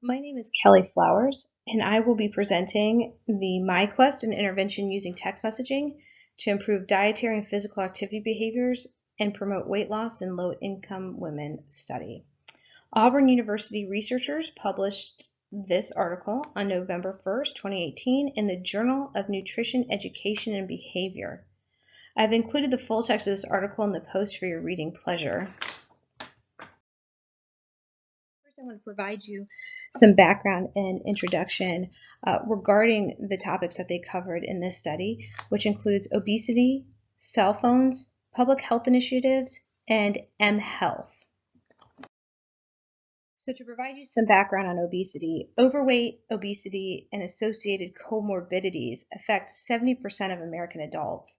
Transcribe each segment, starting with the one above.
My name is Kelly Flowers, and I will be presenting the MyQuest and intervention using text messaging to improve dietary and physical activity behaviors and promote weight loss in low-income women study. Auburn University researchers published this article on November 1st, 2018 in the Journal of Nutrition, Education, and Behavior. I've included the full text of this article in the post for your reading pleasure. First, I want to provide you some background and introduction regarding the topics that they covered in this study, which includes obesity, cell phones, public health initiatives, and mHealth. So to provide you some background on obesity, overweight, obesity, and associated comorbidities affect 70% of American adults.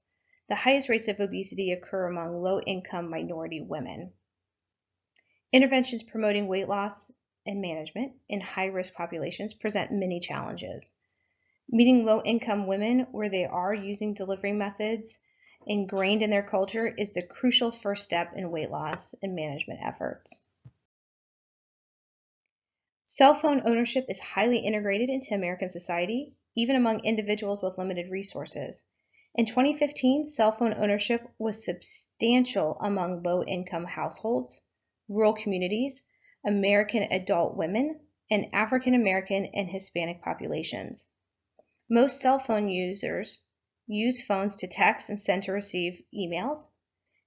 The highest rates of obesity occur among low-income minority women. Interventions promoting weight loss and management in high-risk populations present many challenges. Meeting low-income women where they are using delivery methods ingrained in their culture is the crucial first step in weight loss and management efforts. Cell phone ownership is highly integrated into American society, even among individuals with limited resources. In 2015, cell phone ownership was substantial among low-income households, rural communities, American adult women, and African American and Hispanic populations. Most cell phone users use phones to text and send to receive emails,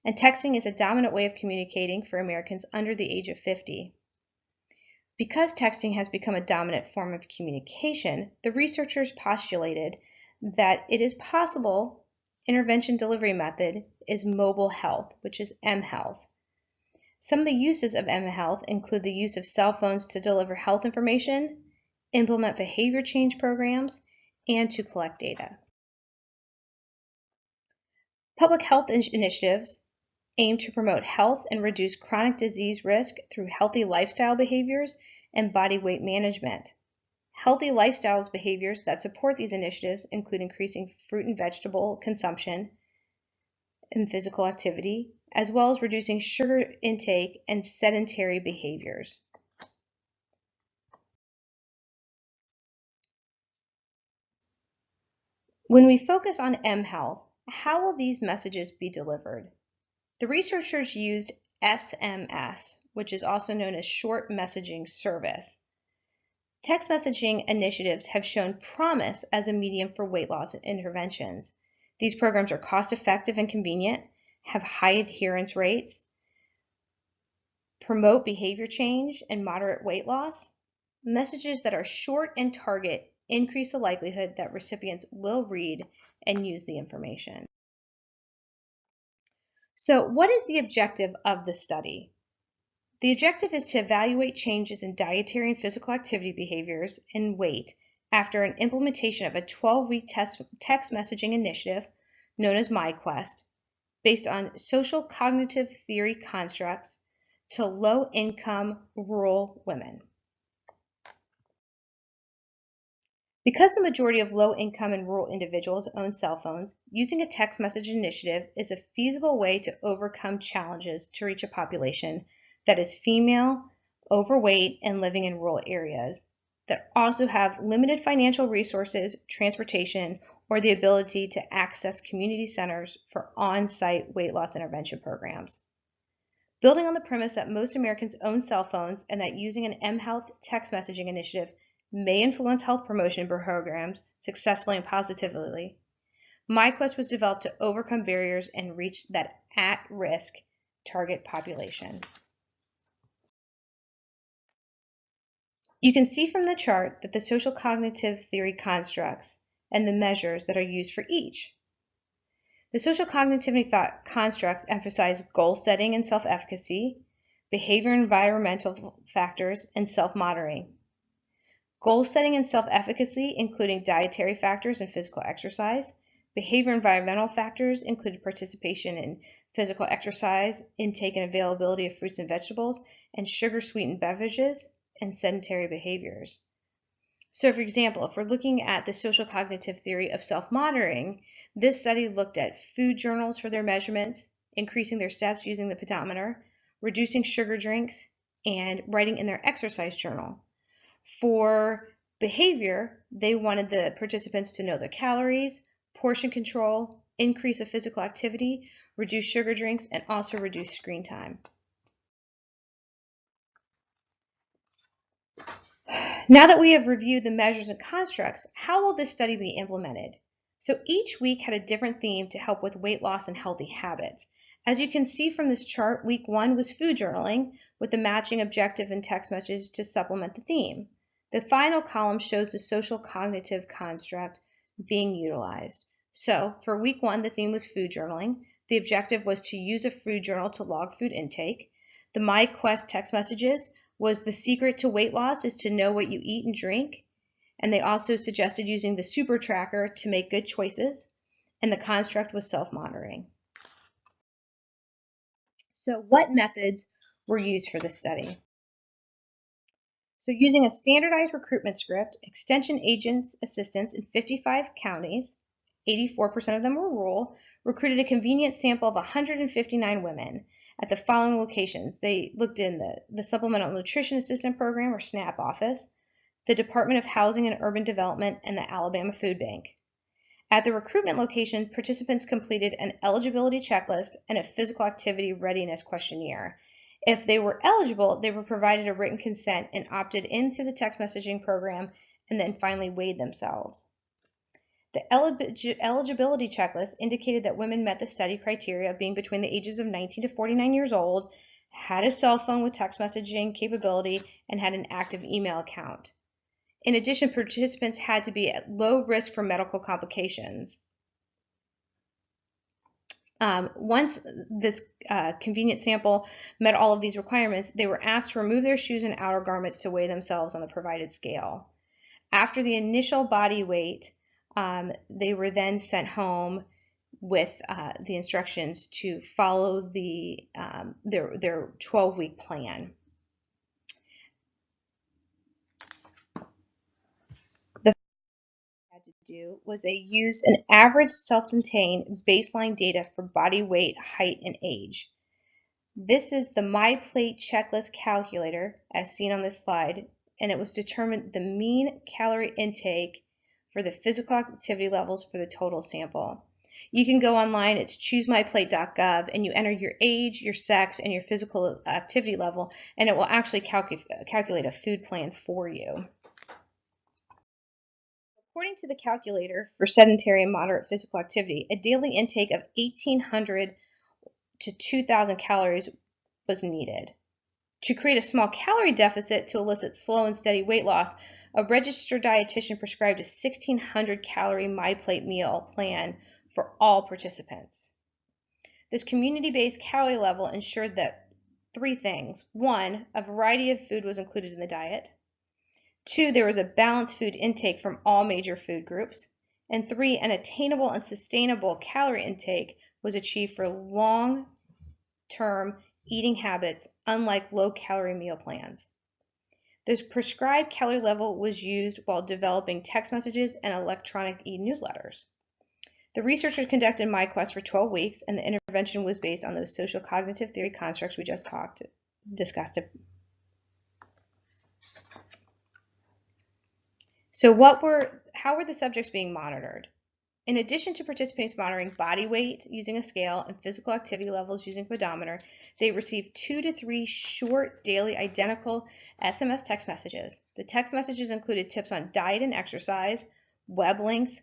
and texting is a dominant way of communicating for Americans under the age of 50. Because texting has become a dominant form of communication, the researchers postulated that it is possible intervention delivery method is mobile health, which is mHealth. Some of the uses of mHealth include the use of cell phones to deliver health information, implement behavior change programs, and to collect data. Public health initiatives aim to promote health and reduce chronic disease risk through healthy lifestyle behaviors and body weight management. Healthy lifestyles behaviors that support these initiatives include increasing fruit and vegetable consumption and physical activity, as well as reducing sugar intake and sedentary behaviors. When we focus on mHealth, how will these messages be delivered? The researchers used SMS, which is also known as short messaging service. Text messaging initiatives have shown promise as a medium for weight loss interventions. These programs are cost-effective and convenient, have high adherence rates, promote behavior change and moderate weight loss. Messages that are short and target increase the likelihood that recipients will read and use the information. So, what is the objective of the study? The objective is to evaluate changes in dietary and physical activity behaviors and weight after an implementation of a 12-week text messaging initiative known as MyQuest, based on social cognitive theory constructs to low-income rural women. Because the majority of low-income and rural individuals own cell phones, using a text message initiative is a feasible way to overcome challenges to reach a population that is female, overweight, and living in rural areas that also have limited financial resources, transportation, or the ability to access community centers for on-site weight loss intervention programs. Building on the premise that most Americans own cell phones and that using an mHealth text messaging initiative may influence health promotion programs successfully and positively, MyQuest was developed to overcome barriers and reach that at-risk target population. You can see from the chart that the social cognitive theory constructs and the measures that are used for each. The social cognitivity constructs emphasize goal setting and self-efficacy, behavior and environmental factors, and self-monitoring. Goal setting and self-efficacy, including dietary factors and physical exercise. Behavior and environmental factors include participation in physical exercise, intake and availability of fruits and vegetables, and sugar-sweetened beverages, and sedentary behaviors. So, for example, if we're looking at the social cognitive theory of self-monitoring, this study looked at food journals for their measurements, increasing their steps using the pedometer, reducing sugar drinks, and writing in their exercise journal. For behavior, they wanted the participants to know their calories, portion control, increase of physical activity, reduce sugar drinks, and also reduce screen time. Now that we have reviewed the measures and constructs, how will this study be implemented? So each week had a different theme to help with weight loss and healthy habits. As you can see from this chart, week 1 was food journaling with the matching objective and text message to supplement the theme. The final column shows the social cognitive construct being utilized. So for week 1, the theme was food journaling. The objective was to use a food journal to log food intake. The My Quest text messages was the secret to weight loss is to know what you eat and drink. And they also suggested using the super tracker to make good choices. And the construct was self-monitoring. So what methods were used for this study? So using a standardized recruitment script, extension agents assistants in 55 counties, 84% of them were rural, recruited a convenient sample of 159 women at the following locations. They looked in the Supplemental Nutrition Assistant Program, or SNAP office, the Department of Housing and Urban Development, and the Alabama Food Bank. At the recruitment location, participants completed an eligibility checklist and a physical activity readiness questionnaire. If they were eligible, they were provided a written consent and opted into the text messaging program and then finally weighed themselves. The eligibility checklist indicated that women met the study criteria of being between the ages of 19 to 49 years old, had a cell phone with text messaging capability, and had an active email account. In addition, participants had to be at low risk for medical complications. Once this convenient sample met all of these requirements, they were asked to remove their shoes and outer garments to weigh themselves on the provided scale. After the initial body weight, they were then sent home with the instructions to follow their 12-week plan. The first thing they had to do was they used an average self-contained baseline data for body weight, height, and age. This is the MyPlate checklist calculator, as seen on this slide, and it was determined the mean calorie intake for the physical activity levels for the total sample. You can go online, it's choosemyplate.gov, and you enter your age, your sex, and your physical activity level, and it will actually calculate a food plan for you. According to the calculator for sedentary and moderate physical activity, a daily intake of 1,800 to 2,000 calories was needed. To create a small calorie deficit to elicit slow and steady weight loss, a registered dietitian prescribed a 1,600 calorie MyPlate meal plan for all participants. This community-based calorie level ensured that 3 things. 1, a variety of food was included in the diet. 2, there was a balanced food intake from all major food groups. And 3, an attainable and sustainable calorie intake was achieved for long-term eating habits, unlike low-calorie meal plans. This prescribed calorie level was used while developing text messages and electronic e-newsletters. The researchers conducted MyQuest for 12 weeks, and the intervention was based on those social cognitive theory constructs we just discussed. So how were the subjects being monitored? In addition to participants monitoring body weight using a scale and physical activity levels using a pedometer, they received 2 to 3 short daily identical SMS text messages. The text messages included tips on diet and exercise, web links,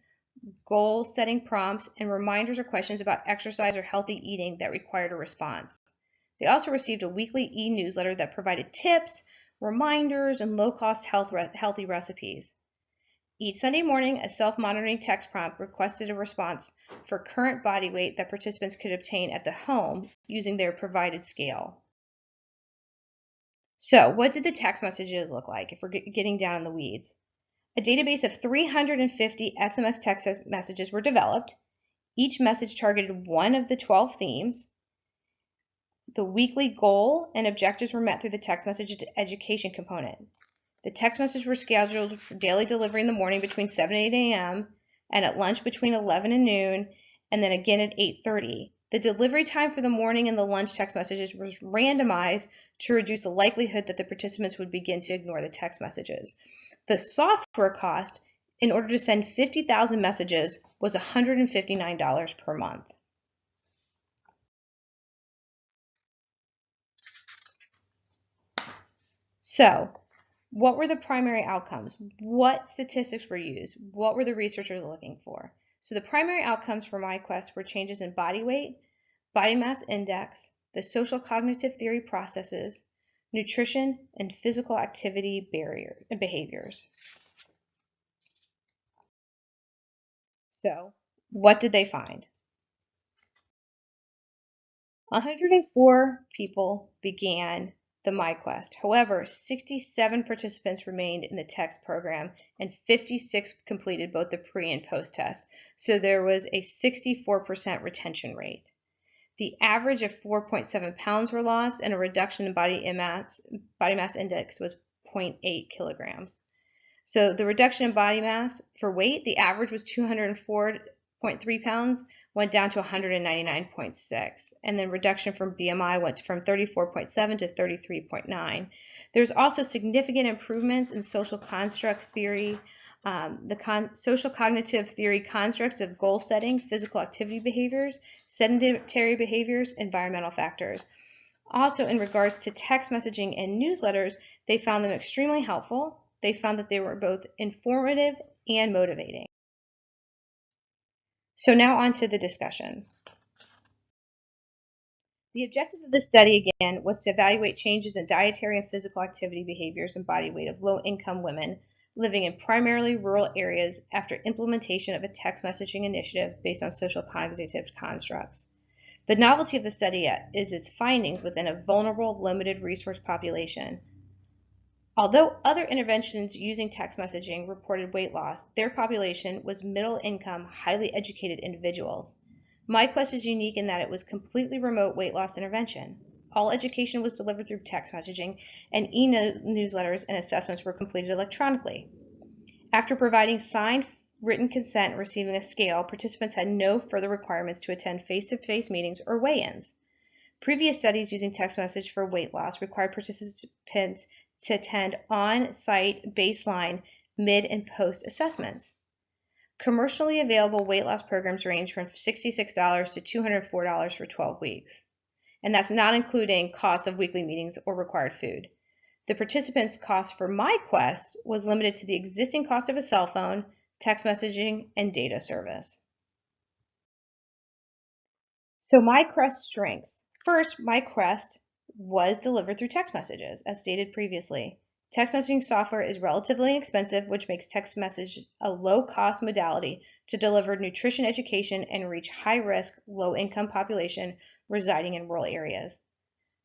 goal setting prompts, and reminders or questions about exercise or healthy eating that required a response. They also received a weekly e-newsletter that provided tips, reminders, and low-cost healthy recipes. Each Sunday morning, a self-monitoring text prompt requested a response for current body weight that participants could obtain at the home using their provided scale. So, what did the text messages look like if we're getting down in the weeds? A database of 350 SMS text messages were developed. Each message targeted one of the 12 themes. The weekly goal and objectives were met through the text message education component. The text messages were scheduled for daily delivery in the morning between 7 and 8 a.m. and at lunch between 11 and noon, and then again at 8:30. The delivery time for the morning and the lunch text messages was randomized to reduce the likelihood that the participants would begin to ignore the text messages. The software cost in order to send 50,000 messages was $159 per month. So, what were the primary outcomes? What statistics were used? What were the researchers looking for? So the primary outcomes for MyQuest were changes in body weight, body mass index, the social cognitive theory processes, nutrition, and physical activity behaviors. So, what did they find? 104 people began the MyQuest. However, 67 participants remained in the text program and 56 completed both the pre and post test. So there was a 64% retention rate. The average of 4.7 pounds were lost, and a reduction in body mass index was 0.8 kilograms. So the reduction in body mass for weight, the average was 204.3 pounds, went down to 199.6. And then reduction from BMI went from 34.7 to 33.9. There's also significant improvements in social construct theory, social cognitive theory constructs of goal setting, physical activity behaviors, sedentary behaviors, environmental factors. Also, in regards to text messaging and newsletters, they found them extremely helpful. They found that they were both informative and motivating. So now on to the discussion. The objective of this study, again, was to evaluate changes in dietary and physical activity behaviors and body weight of low-income women living in primarily rural areas after implementation of a text messaging initiative based on social cognitive constructs. The novelty of the study is its findings within a vulnerable, limited resource population. Although other interventions using text messaging reported weight loss, their population was middle-income, highly educated individuals. MyQuest is unique in that it was completely remote weight loss intervention. All education was delivered through text messaging, and e-newsletters and assessments were completed electronically. After providing signed written consent and receiving a scale, participants had no further requirements to attend face-to-face meetings or weigh-ins. Previous studies using text message for weight loss required participants to attend on-site baseline, mid, and post assessments. Commercially available weight loss programs range from $66 to $204 for 12 weeks. And that's not including costs of weekly meetings or required food. The participants' cost for MyQuest was limited to the existing cost of a cell phone, text messaging, and data service. So MyQuest strengths. First, MyQuest was delivered through text messages, as stated previously. Text messaging software is relatively inexpensive, which makes text message a low-cost modality to deliver nutrition education and reach high-risk, low-income population residing in rural areas.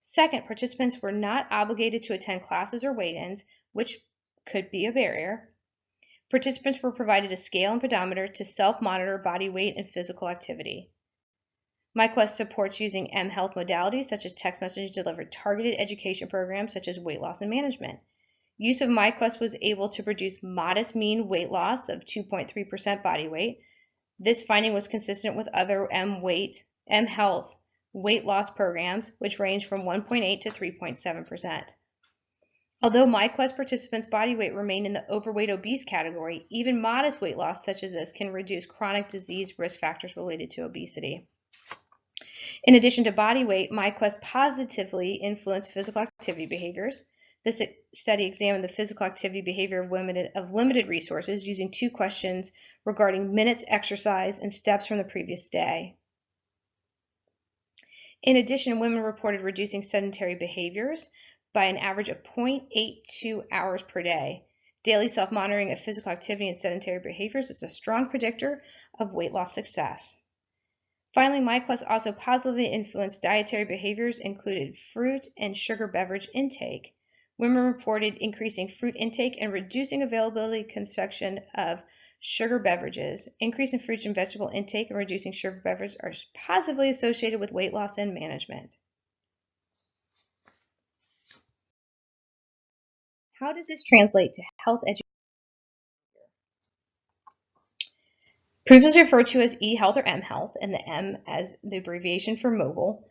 Second, participants were not obligated to attend classes or weigh-ins, which could be a barrier. Participants were provided a scale and pedometer to self-monitor body weight and physical activity. MyQuest supports using mHealth modalities such as text message delivered targeted education programs such as weight loss and management. Use of MyQuest was able to produce modest mean weight loss of 2.3% body weight. This finding was consistent with other mHealth weight loss programs, which range from 1.8 to 3.7%. Although MyQuest participants' body weight remained in the overweight obese category, even modest weight loss such as this can reduce chronic disease risk factors related to obesity. In addition to body weight, MyQuest positively influenced physical activity behaviors. This study examined the physical activity behavior of limited resources using 2 questions regarding minutes exercise and steps from the previous day. In addition, women reported reducing sedentary behaviors by an average of 0.82 hours per day. Daily self-monitoring of physical activity and sedentary behaviors is a strong predictor of weight loss success. Finally, MyQuest also positively influenced dietary behaviors, included fruit and sugar beverage intake. Women reported increasing fruit intake and reducing availability consumption of sugar beverages. Increase in fruit and vegetable intake and reducing sugar beverages are positively associated with weight loss and management. How does this translate to health education? Previously referred to as eHealth or mHealth, and the M as the abbreviation for mobile,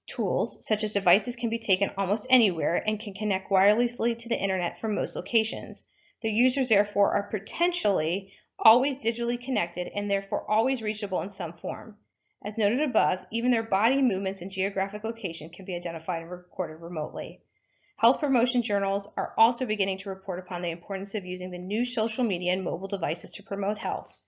tools such as devices can be taken almost anywhere and can connect wirelessly to the internet from most locations. Their users therefore are potentially always digitally connected and therefore always reachable in some form. As noted above, even their body movements and geographic location can be identified and recorded remotely. Health promotion journals are also beginning to report upon the importance of using the new social media and mobile devices to promote health.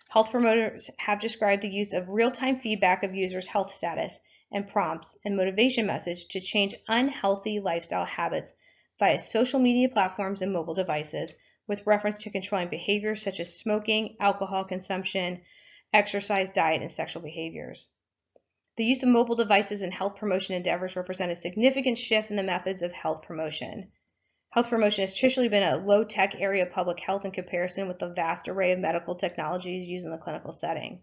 Health promoters have described the use of real-time feedback of users' health status and prompts and motivation message to change unhealthy lifestyle habits via social media platforms and mobile devices with reference to controlling behaviors such as smoking, alcohol consumption, exercise, diet, and sexual behaviors. The use of mobile devices in health promotion endeavors represent a significant shift in the methods of health promotion. Health promotion has traditionally been a low-tech area of public health in comparison with the vast array of medical technologies used in the clinical setting.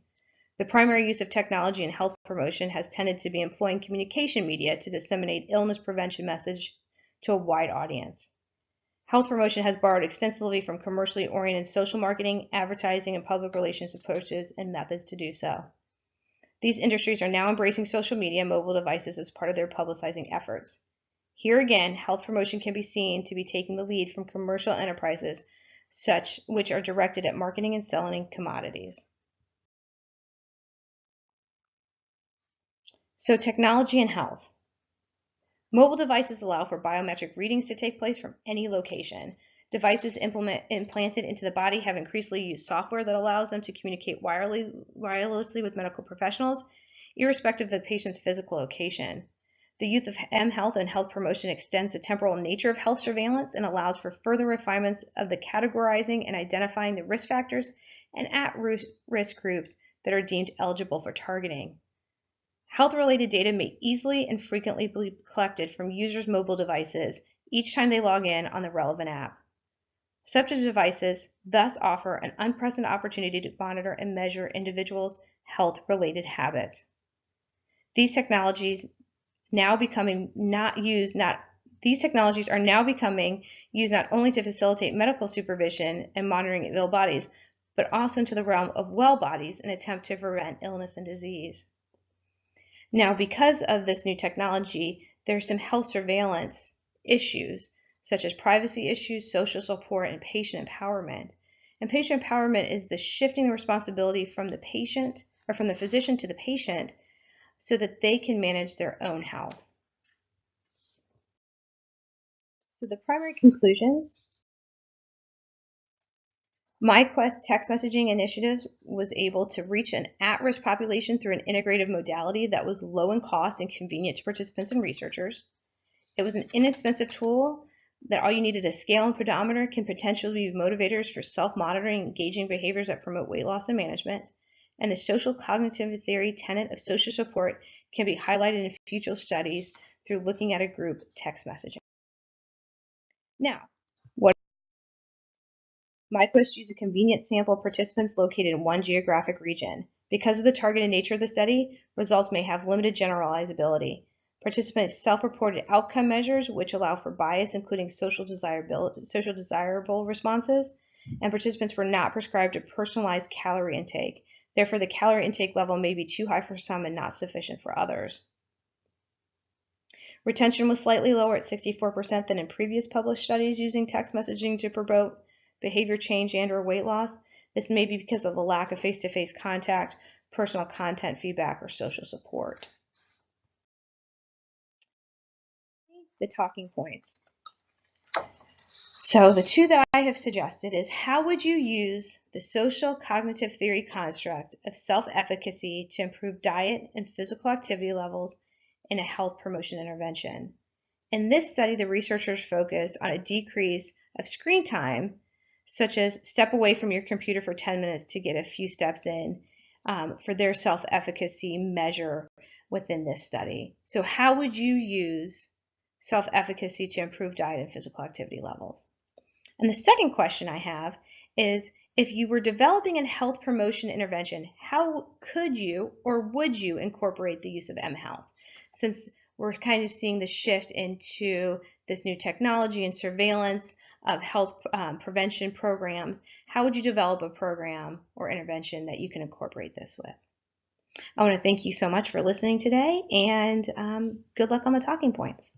The primary use of technology in health promotion has tended to be employing communication media to disseminate illness prevention message to a wide audience. Health promotion has borrowed extensively from commercially oriented social marketing, advertising, and public relations approaches and methods to do so. These industries are now embracing social media and mobile devices as part of their publicizing efforts. Here again, health promotion can be seen to be taking the lead from commercial enterprises, which are directed at marketing and selling commodities. So technology and health. Mobile devices allow for biometric readings to take place from any location. Devices implanted into the body have increasingly used software that allows them to communicate wirelessly with medical professionals, irrespective of the patient's physical location. The use of mHealth and health promotion extends the temporal nature of health surveillance and allows for further refinements of the categorizing and identifying the risk factors and at-risk groups that are deemed eligible for targeting. Health-related data may easily and frequently be collected from users' mobile devices each time they log in on the relevant app. Such devices thus offer an unprecedented opportunity to monitor and measure individuals' health-related habits. These technologies are now becoming used not only to facilitate medical supervision and monitoring of ill bodies, but also into the realm of well bodies in an attempt to prevent illness and disease. Now, because of this new technology, there's some health surveillance issues, such as privacy issues, social support, and patient empowerment. And patient empowerment is the shifting the responsibility from the patient or from the physician to the patient so that they can manage their own health. So the primary conclusions. MyQuest text messaging initiatives was able to reach an at-risk population through an integrative modality that was low in cost and convenient to participants and researchers. It was an inexpensive tool that all you needed a scale and pedometer can potentially be motivators for self-monitoring and engaging behaviors that promote weight loss and management. And the social cognitive theory tenet of social support can be highlighted in future studies through looking at a group text messaging. Now, MyQuest used a convenient sample of participants located in one geographic region. Because of the targeted nature of the study, results may have limited generalizability. Participants self-reported outcome measures, which allow for bias, including social desirable responses, and participants were not prescribed a personalized calorie intake. Therefore, the calorie intake level may be too high for some and not sufficient for others. Retention was slightly lower at 64% than in previous published studies using text messaging to promote behavior change and/or weight loss. This may be because of the lack of face-to-face contact, personal content feedback, or social support. The talking points. So the two that I have suggested is how would you use the social cognitive theory construct of self-efficacy to improve diet and physical activity levels in a health promotion intervention? In this study, the researchers focused on a decrease of screen time, such as step away from your computer for 10 minutes to get a few steps in for their self-efficacy measure within this study. So how would you use self-efficacy to improve diet and physical activity levels? And the second question I have is, if you were developing a health promotion intervention, how could you or would you incorporate the use of mHealth? Since we're kind of seeing the shift into this new technology and surveillance of health prevention programs. How would you develop a program or intervention that you can incorporate this with? I want to thank you so much for listening today, and good luck on the talking points.